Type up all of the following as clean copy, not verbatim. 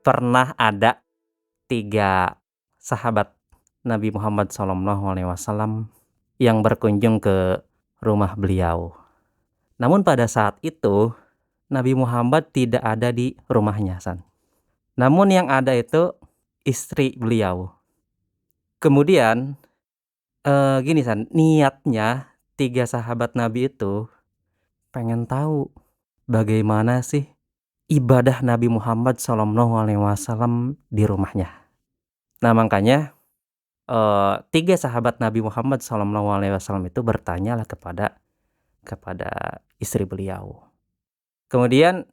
pernah ada 3 sahabat Nabi Muhammad SAW yang berkunjung ke rumah beliau. Namun pada saat itu Nabi Muhammad tidak ada di rumahnya, San. Namun yang ada itu istri beliau. Kemudian gini, San, niatnya 3 sahabat Nabi itu pengen tahu bagaimana sih ibadah Nabi Muhammad SAW di rumahnya. Nah, makanya 3 sahabat Nabi Muhammad SAW itu bertanyalah kepada istri beliau. Kemudian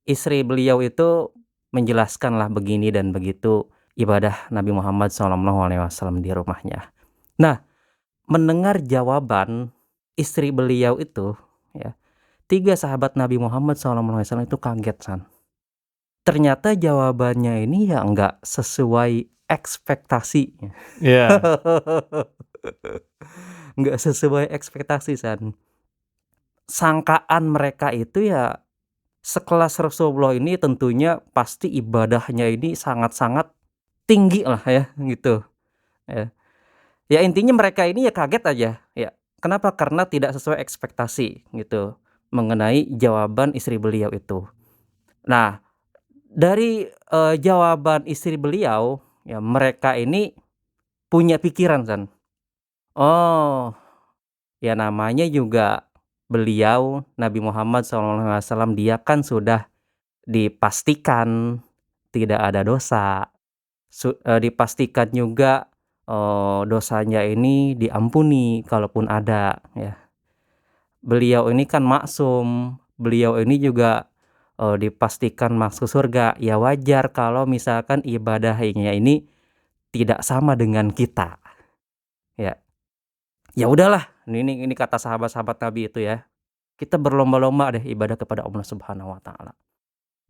istri beliau itu menjelaskanlah begini dan begitu ibadah Nabi Muhammad SAW di rumahnya. Nah, mendengar jawaban istri beliau itu, ya, 3 sahabat Nabi Muhammad SAW itu kaget, San. Ternyata jawabannya ini ya nggak sesuai ekspektasi. Iya. Nggak sesuai ekspektasi, San. Sangkaan mereka itu ya sekelas Rasulullah ini tentunya pasti ibadahnya ini sangat-sangat tinggi lah ya, gitu. Ya intinya mereka ini ya kaget aja, ya. Kenapa? Karena tidak sesuai ekspektasi gitu mengenai jawaban istri beliau itu. Nah, dari jawaban istri beliau, ya mereka ini punya pikiran, San. Oh, ya namanya juga beliau Nabi Muhammad SAW, dia kan sudah dipastikan tidak ada dosa, dipastikan juga dosanya ini diampuni kalaupun ada, ya. Beliau ini kan maksum, beliau ini juga dipastikan masuk surga. Ya wajar kalau misalkan ibadahnya ini tidak sama dengan kita, ya. Ya udahlah, ini kata sahabat-sahabat Nabi itu ya. Kita berlomba-lomba deh ibadah kepada Allah Subhanahu wa taala.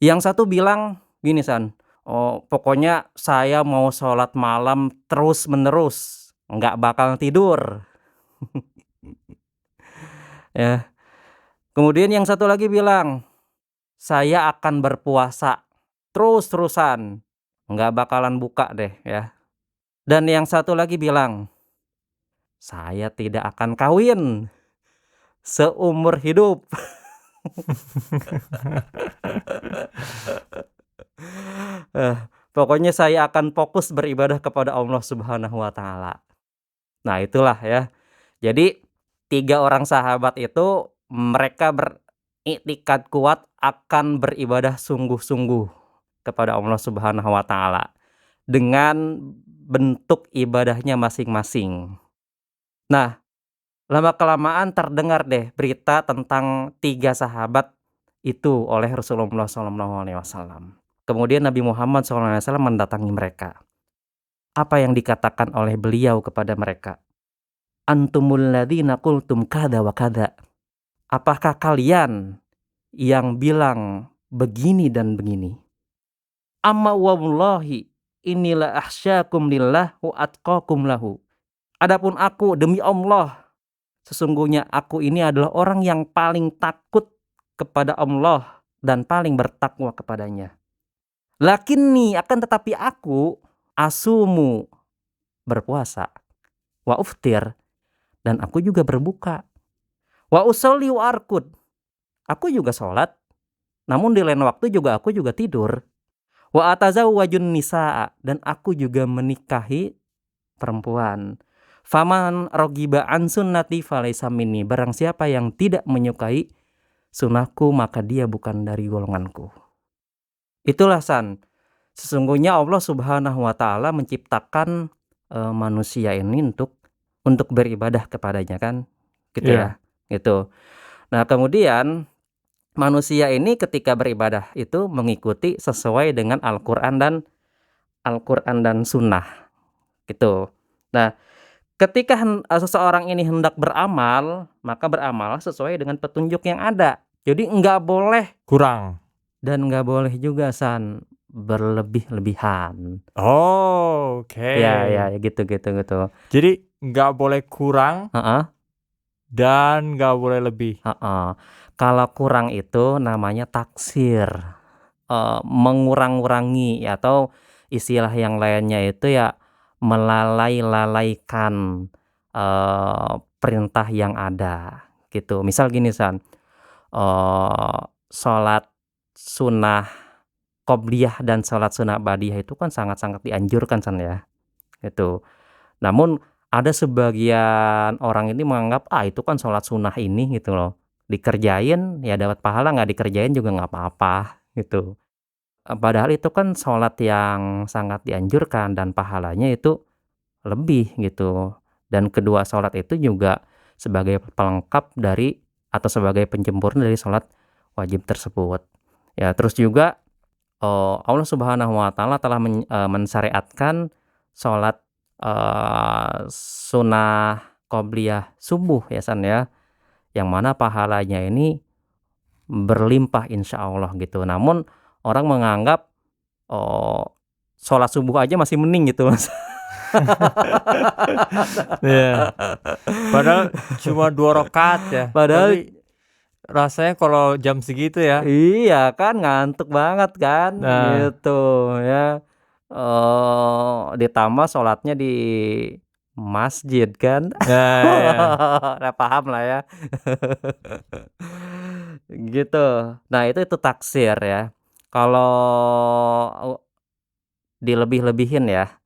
Yang satu bilang gini, San, "Oh, pokoknya saya mau sholat malam terus-menerus, nggak bakal tidur." Ya. Kemudian yang satu lagi bilang, "Saya akan berpuasa terus-terusan, nggak bakalan buka deh ya." Dan yang satu lagi bilang, "Saya tidak akan kawin seumur hidup." Pokoknya saya akan fokus beribadah kepada Allah Subhanahu wa taala. Nah, itulah ya. Jadi 3 orang sahabat itu mereka beriktikad kuat akan beribadah sungguh-sungguh kepada Allah Subhanahu wa taala dengan bentuk ibadahnya masing-masing. Nah, lama-kelamaan terdengar deh berita tentang 3 sahabat itu oleh Rasulullah SAW. Kemudian Nabi Muhammad SAW mendatangi mereka. Apa yang dikatakan oleh beliau kepada mereka? Antumul ladzina qultum kada wa kada. Apakah kalian yang bilang begini dan begini? Amma wallahi inilah ahsyakum lillah wa atqakum lahu. Adapun aku demi Allah, sesungguhnya aku ini adalah orang yang paling takut kepada Allah dan paling bertakwa kepadanya. Lakinni, akan tetapi aku asumu, berpuasa, wa uftir, dan aku juga berbuka, wa usolli wa arkud, aku juga sholat, namun di lain waktu juga aku juga tidur, wa atazawwajun nisaa, dan aku juga menikahi perempuan. Faman rogiba an sunnati falaysa minni, barang siapa yang tidak menyukai sunahku maka dia bukan dari golonganku. Itulah, San, sesungguhnya Allah Subhanahu wa taala menciptakan manusia ini untuk beribadah kepadanya kan, gitu ya. Gitu. Nah, kemudian manusia ini ketika beribadah itu mengikuti sesuai dengan Al-Qur'an dan Sunnah, gitu. Nah, ketika seseorang ini hendak beramal, maka beramal sesuai dengan petunjuk yang ada. Jadi nggak boleh Kurang. dan nggak boleh juga, San, berlebih-lebihan. Oh, oke. Ya, gitu. Jadi nggak boleh kurang Heeh. dan nggak boleh lebih. Kalau kurang itu namanya taksir. mengurang-ngurangi atau istilah yang lainnya itu ya melalai-lalaikan, perintah yang ada, gitu. Misal gini San, sholat sunnah qobliyah dan sholat sunnah ba'diyah itu kan sangat-sangat dianjurkan San ya, gitu. Namun ada sebagian orang ini menganggap, "Ah, itu kan sholat sunnah ini," gitu loh, "dikerjain ya dapat pahala, nggak dikerjain juga nggak apa-apa," gitu. Padahal itu kan sholat yang sangat dianjurkan dan pahalanya itu lebih gitu. Dan kedua sholat itu juga sebagai pelengkap dari atau sebagai penyempurna dari sholat wajib tersebut. Ya, terus juga, Allah Subhanahu wa taala telah mensyariatkan sholat, sunnah qobliyah subuh ya San ya, yang mana pahalanya ini berlimpah insyaallah gitu. Namun orang menganggap, oh, sholat subuh aja masih mending gitu Mas. Iya. Padahal cuma 2 rakaat ya, Padahal tapi rasanya kalau jam segitu ya. iya kan ngantuk banget kan Nah, gitu ya, ditambah sholatnya di masjid kan. nah ya. Udah paham lah ya. Gitu. Nah itu taksir ya. Kalau dilebih-lebihin ya.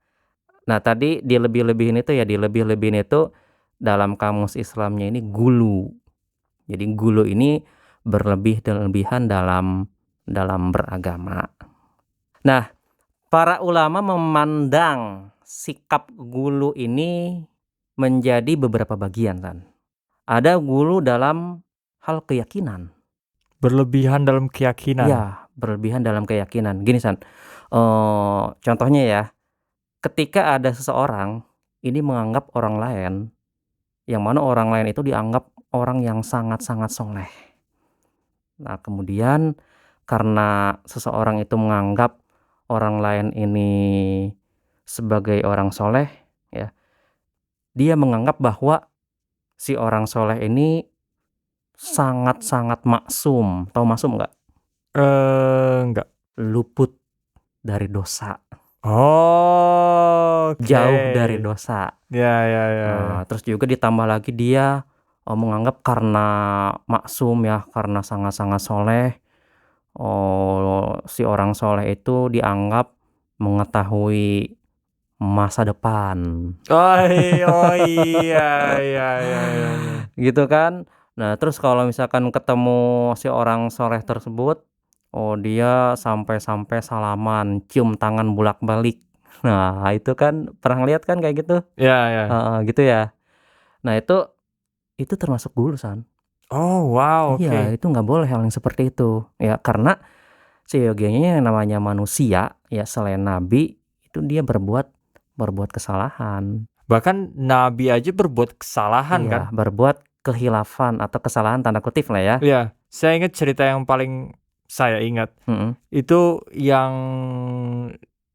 Nah tadi dilebih-lebihin itu ya dilebih-lebihin itu dalam kamus Islamnya ini gulu. Jadi gulu ini berlebih dan lebihan dalam beragama. Nah, para ulama memandang sikap gulu ini menjadi beberapa bagian San. Ada gulu dalam hal keyakinan. Berlebihan dalam keyakinan. Iya, berlebihan dalam keyakinan. Gini San, contohnya ya, ketika ada seseorang ini menganggap orang lain, yang mana orang lain itu dianggap orang yang sangat-sangat soleh. Nah, kemudian karena seseorang itu menganggap orang lain ini sebagai orang soleh, ya, dia menganggap bahwa si orang soleh ini sangat-sangat maksum. Tahu maksum nggak? Enggak. Luput dari dosa, Oke. jauh dari dosa. Ya ya ya ya. Terus juga ditambah lagi dia, menganggap karena maksum ya, karena sangat-sangat soleh, si orang soleh itu dianggap mengetahui masa depan. Oh iya iya iya iya iya. Gitu kan. Nah, terus kalau misalkan ketemu si orang soleh tersebut, oh dia sampai-sampai salaman, cium tangan bolak-balik. Nah, itu kan pernah lihat kan kayak gitu? Iya iya. Heeh, gitu ya. Nah, itu termasuk gulu, San. Oh wow, Iya, oke. itu nggak boleh hal yang seperti itu. Ya, karena seyogianya yang namanya manusia, ya selain nabi, itu dia berbuat berbuat kesalahan. Bahkan nabi aja berbuat kesalahan kan? Iya, berbuat khilafan atau kesalahan tanda kutip lah ya. Iya, saya ingat cerita yang paling saya ingat, Mhm. itu yang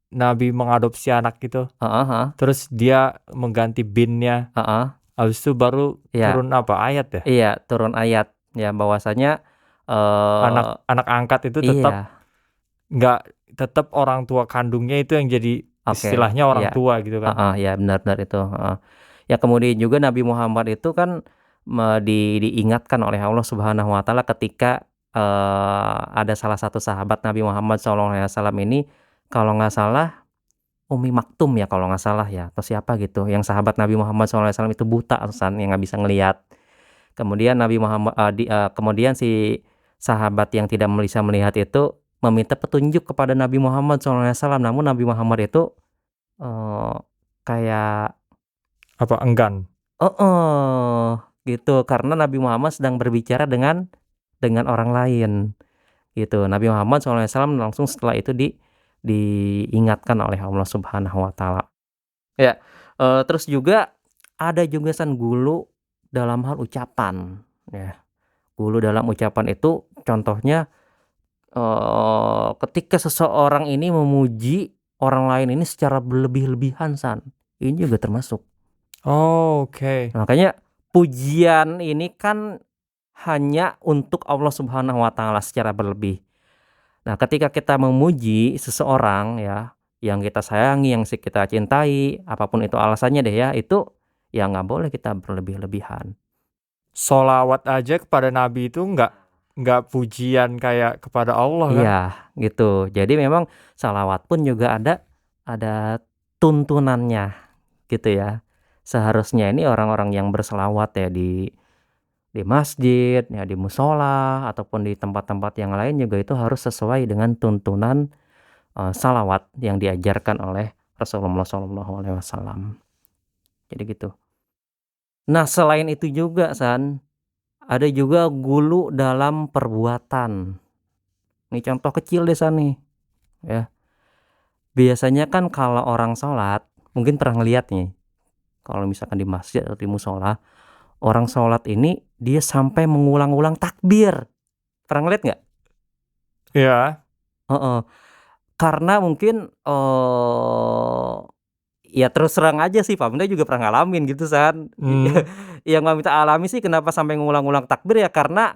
nabi mengadopsi anak itu, Heeh heeh. terus dia mengganti bin-nya, Heeh. habis itu baru Iya turun apa, ayat ya? iya, turun ayat, ya bahwasanya, Anak eee anak angkat itu tetap iya, tetap orang tua kandungnya itu yang jadi oke, istilahnya orang iya, tua gitu kan. heeh, iya benar benar itu, heeh. Ya kemudian juga Nabi Muhammad itu kan diingatkan oleh Allah Subhanahu wa taala ketika, ada salah satu sahabat Nabi Muhammad SAW ini, kalau nggak salah Ummi Maktum ya kalau nggak salah ya, atau siapa gitu, yang sahabat Nabi Muhammad SAW itu buta San, yang nggak bisa ngelihat. Kemudian kemudian si sahabat yang tidak bisa melihat itu meminta petunjuk kepada Nabi Muhammad SAW, namun Nabi Muhammad itu, eee, kayak Apa enggan? heeh, gitu, karena Nabi Muhammad sedang berbicara dengan orang lain, gitu. Nabi Muhammad SAW langsung setelah itu diingatkan oleh Allah Subhanahu wa taala. Ya, terus juga ada juga gulu dalam hal ucapan, ya. Gulu dalam ucapan itu contohnya, ketika seseorang ini memuji orang lain ini secara berlebih-lebihan San, ini juga termasuk. Oh, oke. Makanya pujian ini kan hanya untuk Allah Subhanahu wa taala secara berlebih. Nah, ketika kita memuji seseorang ya, yang kita sayangi, yang kita cintai, apapun itu alasannya deh ya, itu ya nggak boleh kita berlebih-lebihan. Sholawat aja kepada Nabi itu nggak pujian kayak kepada Allah kan? Iya, gitu. Jadi memang shalawat pun juga ada tuntunannya gitu ya. Seharusnya ini orang-orang yang berselawat ya di masjid, ya di musola, ataupun di tempat-tempat yang lain juga itu harus sesuai dengan tuntunan, shalawat yang diajarkan oleh Rasulullah SAW. Jadi gitu. Nah, selain itu juga ada juga gulu dalam perbuatan. Ini contoh kecil deh nih, ya. Biasanya kan kalau orang sholat, mungkin pernah ngeliat nih, kalau misalkan di masjid atau di musola, orang sholat ini dia sampai mengulang-ulang takbir. Pernah ngeliat nggak? Iya. Heeh. Karena mungkin, ya terus terang aja sih Pamda juga pernah ngalamin gitu Mmm. Yang Pamda alami sih kenapa sampai ngulang-ulang takbir ya karena,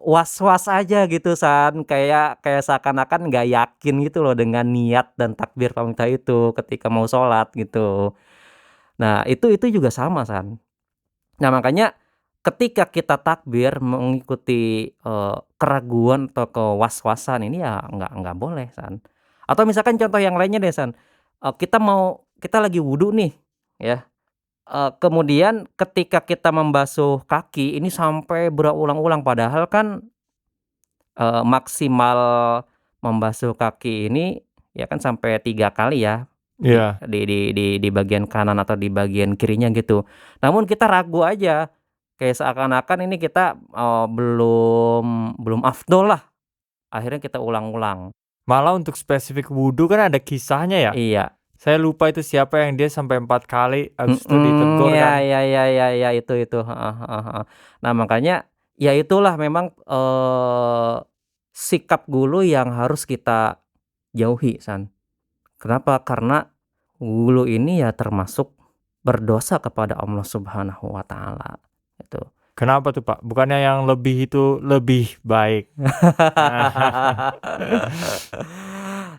was-was aja gitu kayak kayak seakan-akan nggak yakin gitu loh dengan niat dan takbir Pamda itu ketika mau sholat gitu. Nah itu juga sama Nah makanya ketika kita takbir mengikuti, keraguan atau kewas-wasan ini ya nggak boleh Atau misalkan contoh yang lainnya deh kita lagi wudu nih ya, kemudian ketika kita membasuh kaki ini sampai berulang-ulang padahal kan, maksimal membasuh kaki ini ya kan sampai 3 kali ya, Iya. di bagian kanan atau di bagian kirinya gitu. Namun kita ragu aja, kayak seakan-akan ini kita, belum afdol lah, akhirnya kita ulang-ulang. Malah untuk spesifik wudu kan ada kisahnya ya? Iya, Saya lupa itu siapa yang dia sampai 4 kali habis itu mhm, ditegur kan. ya itu, heeh heeh heeh. Nah makanya, ya itulah memang, sikap gulu yang harus kita jauhi Kenapa? Karena wulu ini ya termasuk berdosa kepada Allah Subhanahu wa taala, gitu. Kenapa tuh, Pak? Bukannya yang lebih itu lebih baik?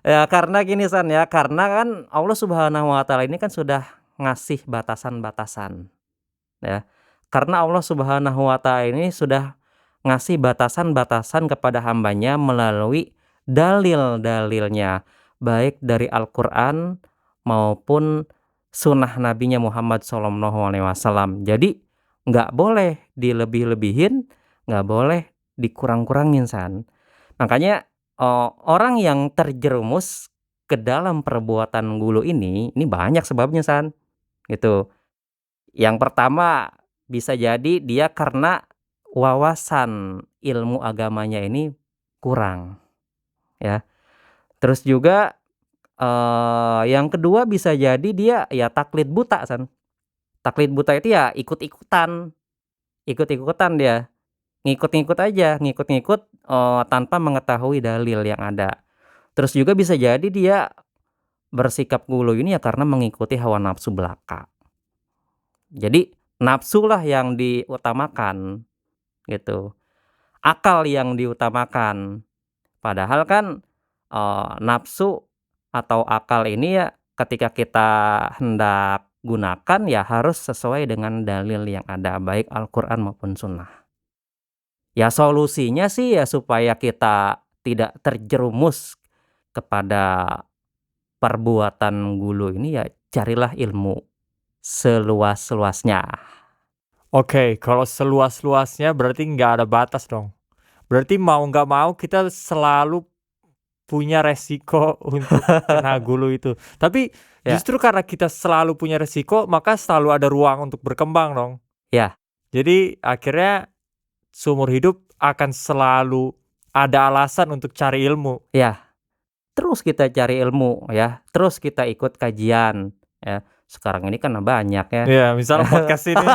Ya karena gini ya, karena kan Allah Subhanahu wa taala ini kan sudah ngasih batasan-batasan, ya. Karena Allah Subhanahu wa taala ini sudah ngasih batasan-batasan kepada hambanya melalui dalil-dalilnya, baik dari Al-Qur'an maupun sunnah nabinya Muhammad SAW. Jadi, nggak boleh dilebih-lebihin, nggak boleh dikurang-kurangin Makanya, orang yang terjerumus ke dalam perbuatan ghulu ini banyak sebabnya gitu. Yang pertama, bisa jadi dia karena wawasan ilmu agamanya ini kurang, ya. Terus juga, yang kedua bisa jadi dia ya taklid buta Taklid buta itu ya ikut-ikutan dia, ngikut-ngikut aja, ngikut-ngikut, tanpa mengetahui dalil yang ada. Terus juga bisa jadi dia bersikap ghulu ini ya karena mengikuti hawa nafsu belaka. Jadi, nafsulah yang diutamakan, gitu. Akal yang diutamakan. Padahal kan, nafsu atau akal ini ya ketika kita hendak gunakan ya harus sesuai dengan dalil yang ada, baik Al-Qur'an maupun sunnah. Ya solusinya sih ya supaya kita tidak terjerumus kepada perbuatan ghulu ini ya carilah ilmu seluas-luasnya. Oke, kalau seluas-luasnya berarti nggak ada batas dong. Berarti mau nggak mau kita selalu punya resiko untuk kena gulu itu. Tapi Ya, justru karena kita selalu punya resiko, maka selalu ada ruang untuk berkembang dong. ya, Jadi akhirnya seumur hidup akan selalu ada alasan untuk cari ilmu. ya. Terus kita cari ilmu ya, terus kita ikut kajian ya. Sekarang ini kan banyak ya. Iya, misal podcast ini.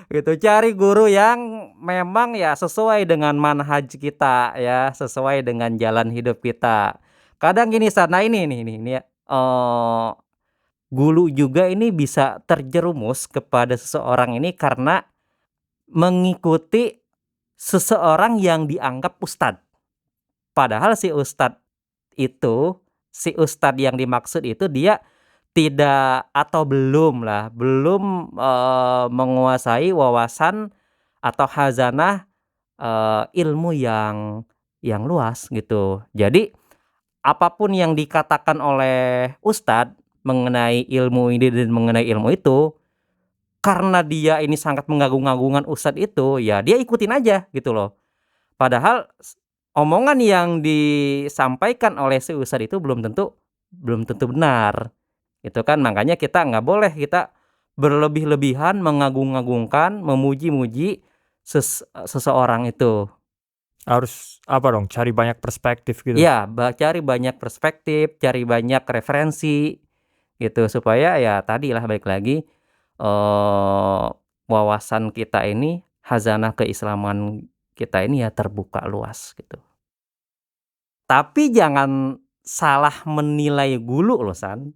Gitu, cari guru yang memang ya sesuai dengan manhaj kita ya, sesuai dengan jalan hidup kita. Kadang gini nah ini ya, gulu juga ini bisa terjerumus kepada seseorang ini karena mengikuti seseorang yang dianggap ustad. Padahal si ustad yang dimaksud itu dia tidak atau belum menguasai wawasan atau khazanah, ilmu yang luas gitu. Jadi, apapun yang dikatakan oleh ustad mengenai ilmu ini dan mengenai ilmu itu, karena dia ini sangat mengagung-agungkan ustad itu, ya dia ikutin aja gitu loh. Padahal omongan yang disampaikan oleh si ustad itu belum tentu benar, gitu kan. Makanya kita nggak boleh kita berlebih-lebihan mengagung-agungkan, memuji-muji seseorang itu. Harus apa dong, cari banyak perspektif gitu? Iya, cari banyak perspektif, cari banyak referensi, gitu. Supaya ya tadilah balik lagi, wawasan kita ini, khazanah keislaman kita ini ya terbuka luas gitu. Tapi jangan salah menilai gulu loh, San.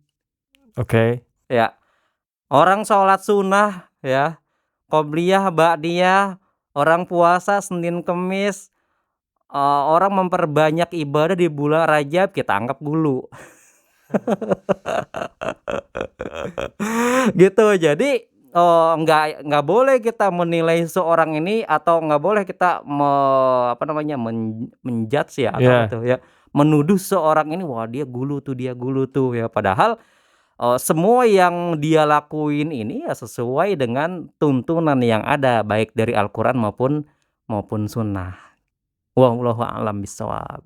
Oke. Ya, orang sholat sunnah ya, qobliyah, ba'diyah, orang puasa Senin Kemis, orang memperbanyak ibadah di bulan Rajab kita anggap gulu. Gitu. Jadi, nggak boleh kita menilai seorang ini atau nggak boleh kita apa namanya, men-judge ya atau apa Iya, tuh ya, menuduh seorang ini, "Wah dia gulu tuh," ya. Padahal, semua yang dia lakuin ini ya sesuai dengan tuntunan yang ada baik dari Al-Qur'an maupun sunnah. Wallahu a'lam bishawab.